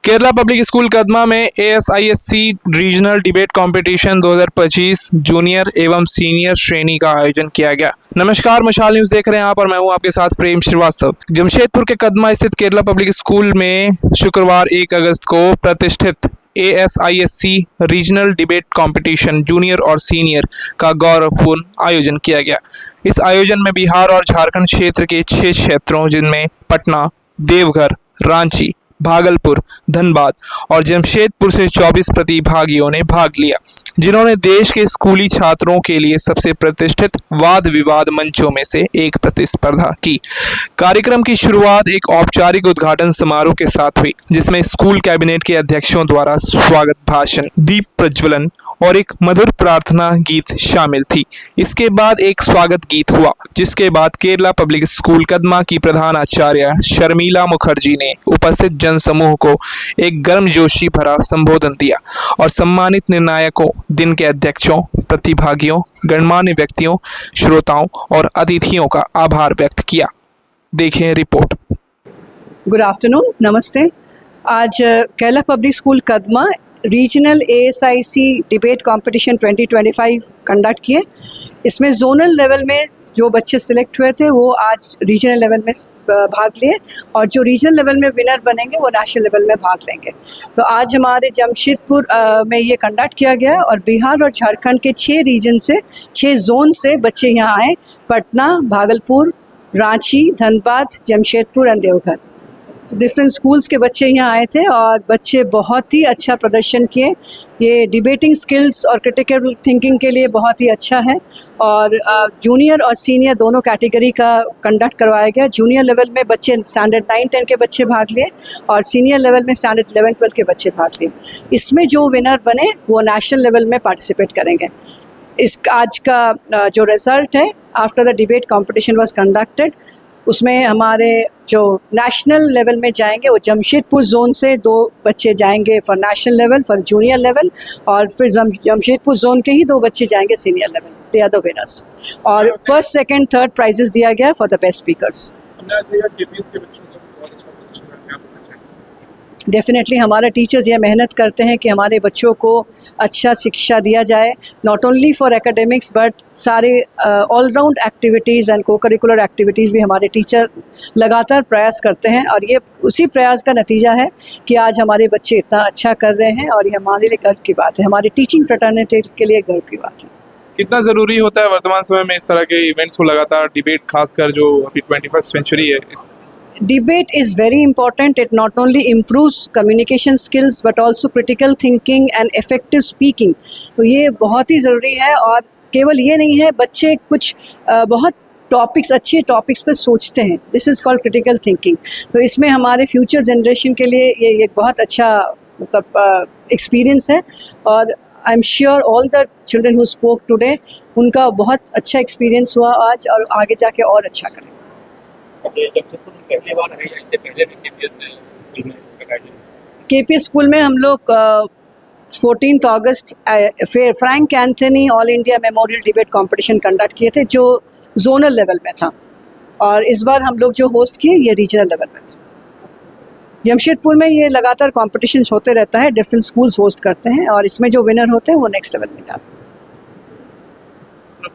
Kerala public school Kadma में ASISC regional debate competition 2025 junior एवं senior श्रेणी का आयोजन किया गया। नमस्कार, मशाल न्यूज देख रहे हैं आप और मैं हूं आपके साथ प्रेम श्रीवास्तव। जमशेदपुर के कदमा स्थित केरला पब्लिक स्कूल में शुक्रवार 1 अगस्त को प्रतिष्ठित ASISC regional debate competition junior और सीनियर का गौरवपूर्ण आयोजन किया गया। इस आयोजन में बिहार और झारखंड क्षेत्र के 6 क्षेत्रों जिनमें पटना, देवघर, रांची, भागलपुर, धनबाद और जमशेदपुर से 24 प्रतिभागियों ने भाग लिया, जिन्होंने देश के स्कूली छात्रों के लिए सबसे प्रतिष्ठित वाद विवाद मंचों में से एक प्रतिस्पर्धा की। कार्यक्रम की शुरुआत एक औपचारिक उद्घाटन समारोह के साथ हुई, जिसमें स्कूल कैबिनेट के अध्यक्षों द्वारा स्वागत भाषण, दीप प्रज्वलन और एक मधुर प्रार्थना गीत शामिल थी। इसके बाद एक स्वागत गीत हुआ, जिसके बाद केरला पब्लिक स्कूल कदमा की प्रधानाचार्य शर्मिला मुखर्जी ने उपस्थित जन समूह को एक गर्मजोशी भरा संबोधन दिया और सम्मानित निर्णायकों, दिन के अध्यक्षों, प्रतिभागियों, गणमान्य व्यक्तियों, श्रोताओं और अतिथियों का आभार व्यक्त किया। देखें रिपोर्ट। गुड आफ्टरनून, नमस्ते। आज Kerala public school Kadma regional ASISC debate competition 2025 conduct किए। इसमें जोनल लेवल में जो बच्चे सिलेक्ट हुए थे वो आज रीजनल लेवल में भाग लिए और जो रीजनल लेवल में विनर बनेंगे वो नेशनल लेवल में भाग लेंगे। तो आज हमारे जमशेदपुर में ये कंडक्ट किया गया और बिहार और झारखंड के 6 रीजन से 6 जोन से बच्चे यहाँ आए। Patna, Bhagalpur, Ranchi, Dhanbad, Jamshedpur and Deoghar, different schools के बच्चे यहाँ आए थे और बच्चे बहुत ही अच्छा प्रदर्शन किए। ये डिबेटिंग स्किल्स और क्रिटिकल थिंकिंग के लिए बहुत ही अच्छा है और जूनियर और सीनियर दोनों कैटेगरी का कंडक्ट करवाया गया। जूनियर लेवल में बच्चे स्टैंडर्ड 9-10 के बच्चे भाग लिए और सीनियर लेवल में स्टैंडर्ड 11-12 के बच्चे भाग लिए। इसमें जो विनर बने वो नेशनल लेवल में पार्टिसिपेट करेंगे। इस आज का जो रिज़ल्ट है, after the debate competition was conducted, उसमें हमारे जो नेशनल लेवल में जाएंगे वो जमशेदपुर जोन से 2 बच्चे जाएंगे for national level, for junior level, और फिर जमशेदपुर जोन के ही 2 बच्चे जाएंगे senior level. They are the winners और फर्स्ट, सेकंड, थर्ड प्राइजेस दिया गया for the best speakers. Definitely हमारे टीचर्स ये मेहनत करते हैं कि हमारे बच्चों को अच्छा शिक्षा दिया जाए, not only for academics but सारे ऑलराउंड एक्टिविटीज़ एंड को करिकुलर एक्टिविटीज़ भी हमारे टीचर लगातार प्रयास करते हैं और ये उसी प्रयास का नतीजा है कि आज हमारे बच्चे इतना अच्छा कर रहे हैं और ये हमारे लिए गर्व की बात है, हमारी टीचिंग फ्रेटर्निटी के लिए गर्व की बात है। कितना ज़रूरी होता है वर्तमान समय में इस तरह के इवेंट्स को लगातार डिबेट, खासकर जो अभी 21st सेंचुरी है? Debate is very important. It not only improves communication skills but also critical thinking and effective speaking. तो ये बहुत ही ज़रूरी है और केवल ये नहीं है, बच्चे कुछ बहुत टॉपिक्स, अच्छे टॉपिक्स पर सोचते हैं। This is called critical thinking. तो इसमें हमारे फ्यूचर जनरेशन के लिए ये एक बहुत अच्छा मतलब एक्सपीरियंस है और I am sure all the children who spoke today, उनका बहुत अच्छा एक्सपीरियंस हुआ आज और आगे जाके और अच्छा करें। KPS स्कूल में हम लोग 14 अगस्त Frank Anthony All India Memorial debate competition conduct किए थे, जो जोनल लेवल में था, और इस बार हम लोग जो होस्ट किए ये रीजनल लेवल में था। जमशेदपुर में ये लगातार कंपटीशन होते रहता है, डिफरेंट स्कूल्स होस्ट करते हैं और इसमें जो विनर होते हैं वो नेक्स्ट लेवल में जाते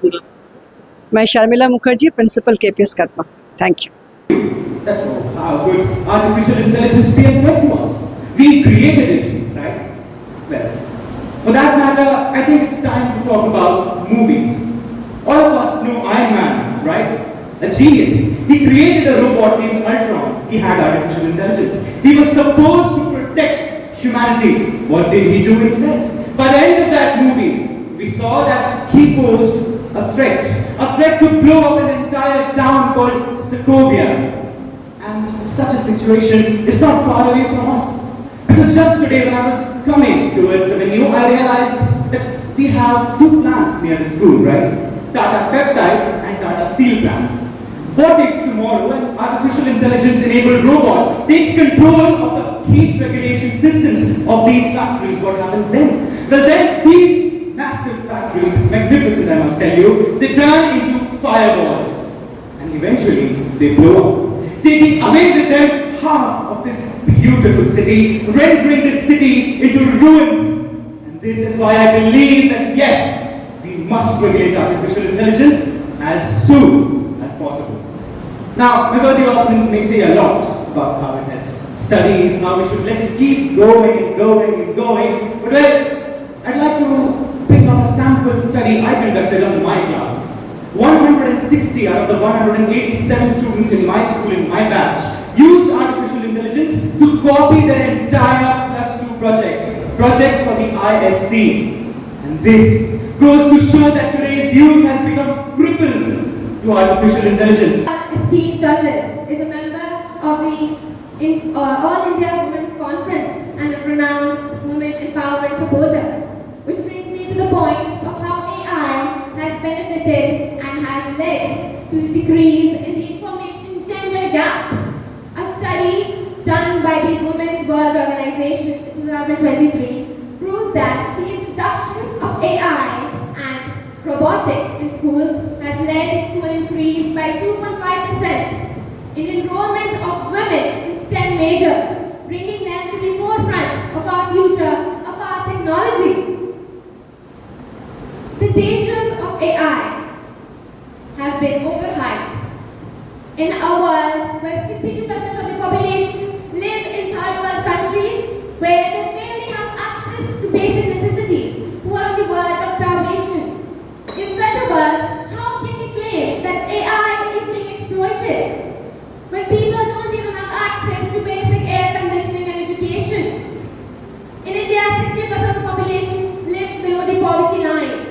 हैं। मैं Sharmila Mukherjee, principal KPS Kadma. Thank you. How could artificial intelligence be a threat to us? We created it, right? Well, for that matter, I think it's time to talk about movies. All of us know Iron Man, right? A genius. He created a robot named Ultron. He had artificial intelligence. He was supposed to protect humanity. What did he do instead? By the end of that movie, we saw that he posed a threat to blow up an entire town called Sokovia. And such a situation is not far away from us. Because just today when I was coming towards the venue, I realized that we have 2 plants near the school, right? Tata Peptides and Tata Steel plant. What if tomorrow an artificial intelligence enabled robot takes control of the heat regulation systems of these factories? What happens then? Well, then these massive factories, magnificent I must tell you, they turn into fireballs and eventually they blow up, taking away with them half of this beautiful city, rendering this city into ruins. And this is why I believe that yes, we must regulate artificial intelligence as soon as possible. Now, my worthy opponents may say a lot about how it helps studies, how we should let it keep going and going and going. But well, I'd like to bring up a sample study I conducted on my class. 160 out of the 187 students in my school, in my batch, used artificial intelligence to copy their entire plus 2 projects for the ISC. And this goes to show that today's youth has become crippled to artificial intelligence. Esteemed judges, is a member of the All India Women's Conference and a renowned women empowerment supporter, which brings me to the point of how AI has benefited and has led to a decrease in the information gender gap. A study done by the Women's World Organization in 2023 proves that the introduction of AI and robotics in schools has led to an increase by 2.5% in enrollment of women in STEM majors, bringing them to the forefront of our future, of our technology. The dangers of AI have been overhyped. In a world where 62% of the population live in third world countries, where they barely have access to basic necessities, who are on the verge of starvation. In such a world, how can we claim that AI is being exploited when people don't even have access to basic air conditioning and education? In India, 60% of the population lives below the poverty line.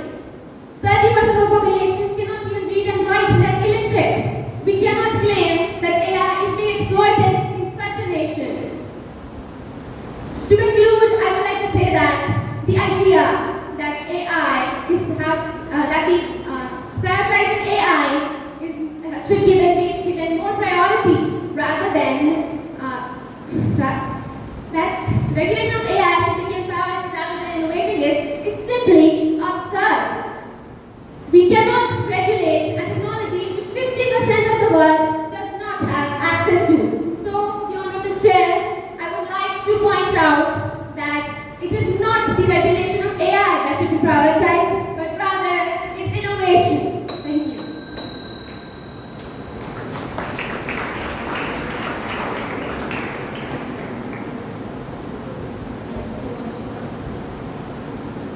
30% of the population cannot even read and write, they're illiterate. We cannot claim that AI is being exploited in such a nation. To conclude, I would like to say that the idea that AI prioritizing AI should be given more priority rather than that regulation of AI should be given priority rather than innovating it is simply absurd. We cannot regulate a technology which 50% of the world does not have access to. So, Your Honorable Chair, I would like to point out that it is not the regulation of AI that should be prioritized, but rather its innovation. Thank you.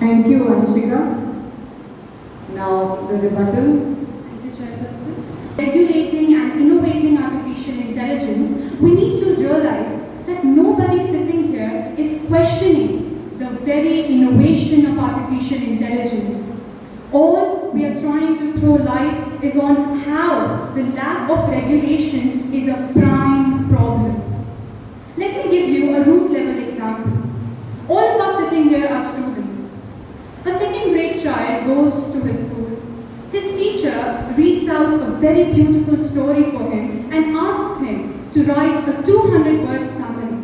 Thank you, Anshika. Now, the rebuttal. Thank you, Chairperson. Regulating and innovating artificial intelligence, we need to realize that nobody sitting here is questioning the very innovation of artificial intelligence. All we are trying to throw light is on how the lack of regulation is a prime problem. Let me give you a root level example. All of us sitting here are students. A second grade child goes to his school. His teacher reads out a very beautiful story for him and asks him to write a 200-word summary.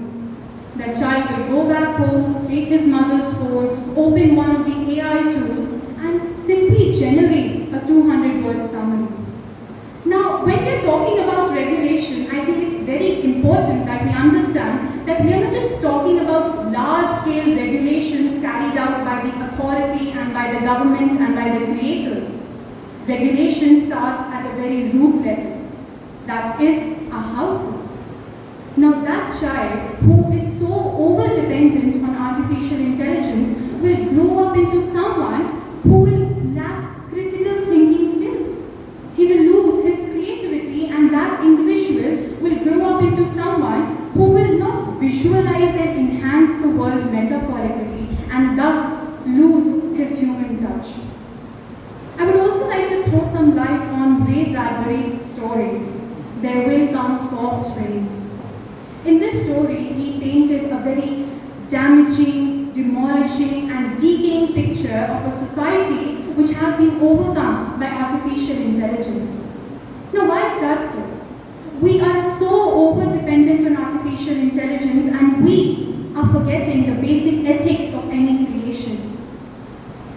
The child will go back home, take his mother's phone, open one of the AI tools and simply generate a 200-word summary. Now, when we are talking about regulation, I think it's very important that we understand that we are not just talking about large-scale regulations carried out by the authority and by the government and by the creators. Regulation starts at a very root level, that is our houses. Now that child who is so over-dependent on artificial intelligence will grow up into someone who will lack critical thinking skills. He will lose his creativity and that individual will grow up into someone who will not visualize and enhance the world metaphorically and thus lose his human touch. I would also like to throw some light on Ray Bradbury's story, There Will Come Soft Rains. In this story, he painted a very damaging, demolishing and decaying picture of a society which has been overcome by artificial intelligence. Now, why is that so? We are so over-dependent on artificial intelligence and we are forgetting the basic ethics of any creation.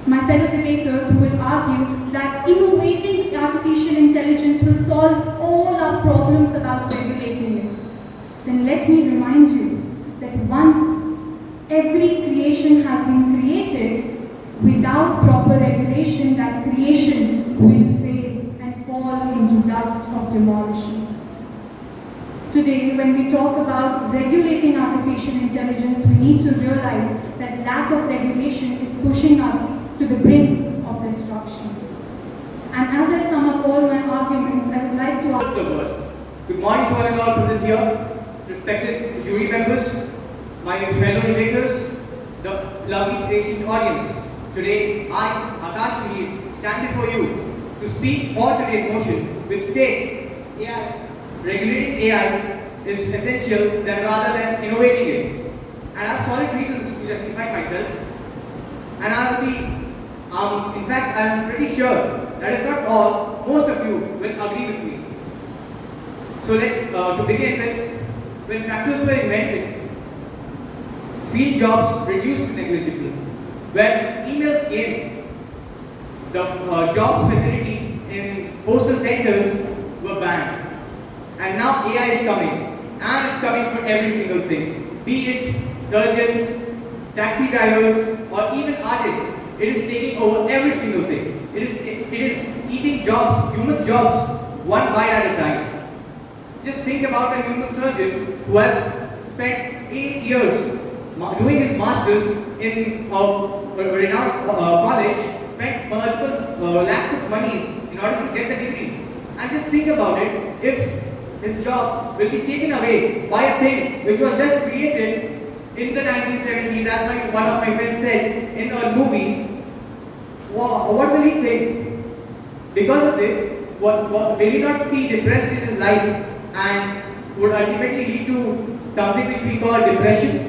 My fellow debaters who will argue that innovating artificial intelligence will solve all our problems about regulating it. then let me remind you that once every creation has been created, without proper regulation, that creation will fail and fall into dust of demolition. Today, when we talk about regulating artificial intelligence, we need to realize that lack of regulation is pushing us to the brink of disruption. And as I sum up all my arguments, I would like to ask The worst. Good morning to one and all present here, respected jury members, my fellow debaters, the lovely patient audience. Today, I, Akash Mihir, stand before you to speak for today's motion, which states regulating AI is essential rather than innovating it. And I have solid reasons to justify myself. And I will be, in fact, I am pretty sure that if not all, most of you will agree with me. So to begin with, when tractors were invented, field jobs reduced negligibly. When emails came, the job facilities in postal centers were banned. And now AI is coming, and it's coming for every single thing. Be it surgeons, taxi drivers, or even artists. It is taking over every single thing. It is eating jobs, human jobs, one bite at a time. Just think about a human surgeon who has spent 8 years doing his masters in a renowned college, spent multiple lakhs of monies in order to get the degree. And just think about it, if his job will be taken away by a thing which was just created in the 1970s, as one of my friends said, in the movies, what will he think? Because of this, will he not be depressed in his life and would ultimately lead to something which we call depression?